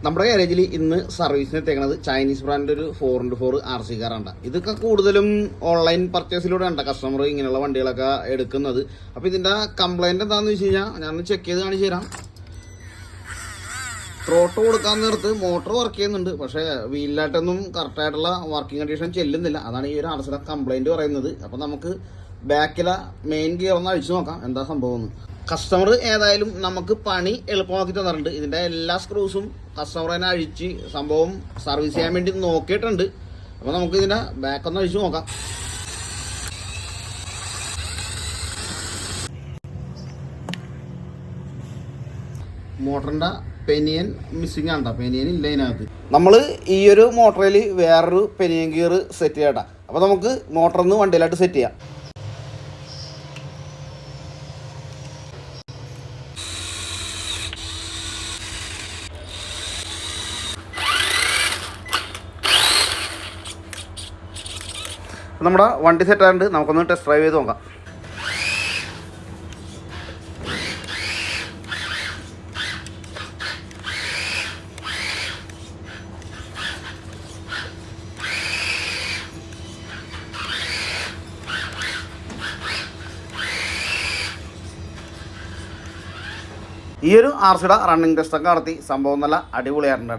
നമ്മുടെ ഗാരേജിൽ ഇന്ന് സർവീസിന് എത്തിക്കുന്നത് ചൈനീസ് ബ്രാൻഡ് ഒരു 4x4 RC കാറാണ്. ഇതൊക്കെ കൂടുതലും ഓൺലൈൻ പർച്ചേസിലൂടെ ഉണ്ട് കസ്റ്റമർ ഇങ്ങനെയുള്ള വണ്ടികളൊക്കെ എടുക്കുന്നത്. അപ്പോൾ ഇതിൻ്റെ കംപ്ലൈൻറ്റ് എന്താണെന്ന് വെച്ച് കഴിഞ്ഞാൽ ഞാൻ ചെക്ക് ചെയ്ത് കാണിച്ചു തരാം. ത്രോട്ട് കൊടുക്കാൻ നേരത്ത് മോട്ടോർ വർക്ക് ചെയ്യുന്നുണ്ട്, പക്ഷേ വീലിലായിട്ടൊന്നും കറക്റ്റായിട്ടുള്ള വർക്കിംഗ് കണ്ടീഷൻ ചെല്ലുന്നില്ല. അതാണ് ഈ ഒരു RCയുടെ കംപ്ലൈൻറ്റ് പറയുന്നത്. അപ്പോൾ നമുക്ക് ബാക്കിലെ മെയിൻ ഗിയർ ഒന്ന് അഴിച്ചു നോക്കാം എന്താ സംഭവം എന്ന്. കസ്റ്റമർ ഏതായാലും നമുക്ക് പണി എളുപ്പമാക്കി തന്നിട്ടുണ്ട്. ഇതിൻ്റെ എല്ലാ സ്ക്രൂസും കസ്റ്റമർ തന്നെ അഴിച്ച് സംഭവം സർവീസ് ചെയ്യാൻ വേണ്ടി നോക്കിയിട്ടുണ്ട്. അപ്പോൾ നമുക്ക് ഇതിൻ്റെ ബാക്കൊന്ന് അഴിച്ചു നോക്കാം. മോട്ടറിൻ്റെ പെനിയൻ മിസ്സിങ് ആണ്. പെനിയൻ ഇല്ല ഇതിനകത്ത്. നമ്മൾ ഈ ഒരു മോട്ടറിൽ വേറൊരു പെനിയൻ ഗിയർ സെറ്റ് ചെയ്യട്ടാ. അപ്പോൾ നമുക്ക് മോട്ടറിന്ന് വണ്ടിയിലായിട്ട് സെറ്റ് ചെയ്യാം. നമ്മുടെ വണ്ടി സെറ്റായിട്ട് നമുക്കൊന്ന് ടെസ്റ്റ് ഡ്രൈവ് ചെയ്ത് നോക്കാം. ഈ ഒരു RCയുടെ റണ്ണിങ് ടെസ്റ്റൊക്കെ നടത്തി സംഭവം നല്ല അടിപൊളിയായിട്ടുണ്ട്.